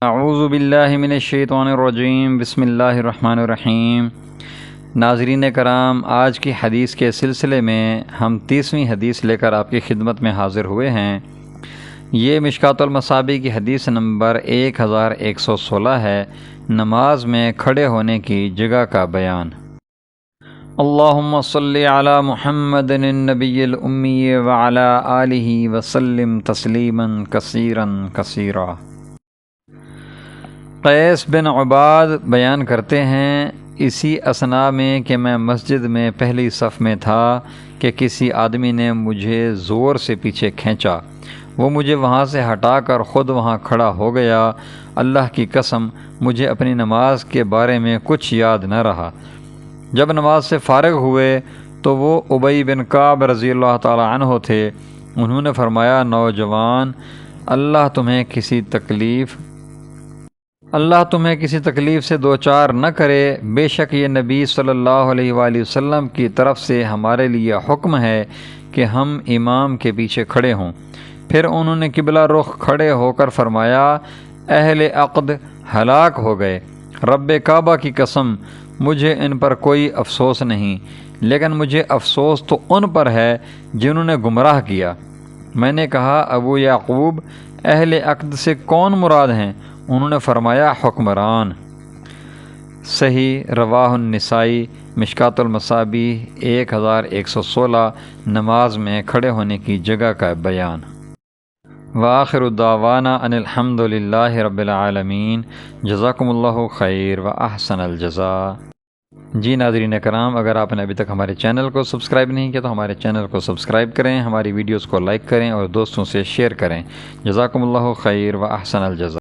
اعوذ باللہ من الشیطان الرجیم، بسم اللہ الرحمن الرحیم۔ ناظرین کرام، آج کی حدیث کے سلسلے میں ہم 30ویں حدیث لے کر آپ کی خدمت میں حاضر ہوئے ہیں۔ یہ مشکوٰۃ المصابیح کی حدیث نمبر 1116 ہے، نماز میں کھڑے ہونے کی جگہ کا بیان۔ اللہم صلی علی محمد النبی الامی وعلی آلہ وسلم تسلیما کثیرا کثیرا۔ قیس بن عباد بیان کرتے ہیں، اسی اثناء میں کہ میں مسجد میں پہلی صف میں تھا کہ کسی آدمی نے مجھے زور سے پیچھے کھینچا، وہ مجھے وہاں سے ہٹا کر خود وہاں کھڑا ہو گیا۔ اللہ کی قسم مجھے اپنی نماز کے بارے میں کچھ یاد نہ رہا۔ جب نماز سے فارغ ہوئے تو وہ ابی بن کعب رضی اللہ تعالی عنہ تھے۔ انہوں نے فرمایا، نوجوان، اللہ تمہیں کسی تکلیف سے دوچار نہ کرے، بے شک یہ نبی صلی اللہ علیہ وآلہ وسلم کی طرف سے ہمارے لیے حکم ہے کہ ہم امام کے پیچھے کھڑے ہوں۔ پھر انہوں نے قبلہ رخ کھڑے ہو کر فرمایا، اہل عقد ہلاک ہو گئے، رب کعبہ کی قسم مجھے ان پر کوئی افسوس نہیں، لیکن مجھے افسوس تو ان پر ہے جنہوں نے گمراہ کیا۔ میں نے کہا، ابو یعقوب، اہل عقد سے کون مراد ہیں؟ انہوں نے فرمایا، حکمران۔ صحیح رواہ النسائی، مشکوٰۃ المصابیح 1116، نماز میں کھڑے ہونے کی جگہ کا بیان۔ وآخر دعوانا ان الحمد للہ رب العالمین، جزاکم اللہ خیر و احسن الجزاء۔ جی ناظرین کرام، اگر آپ نے ابھی تک ہمارے چینل کو سبسکرائب نہیں کیا تو ہمارے چینل کو سبسکرائب کریں، ہماری ویڈیوز کو لائک کریں اور دوستوں سے شیئر کریں۔ جزاکم اللہ خیر و احسن الجزاء۔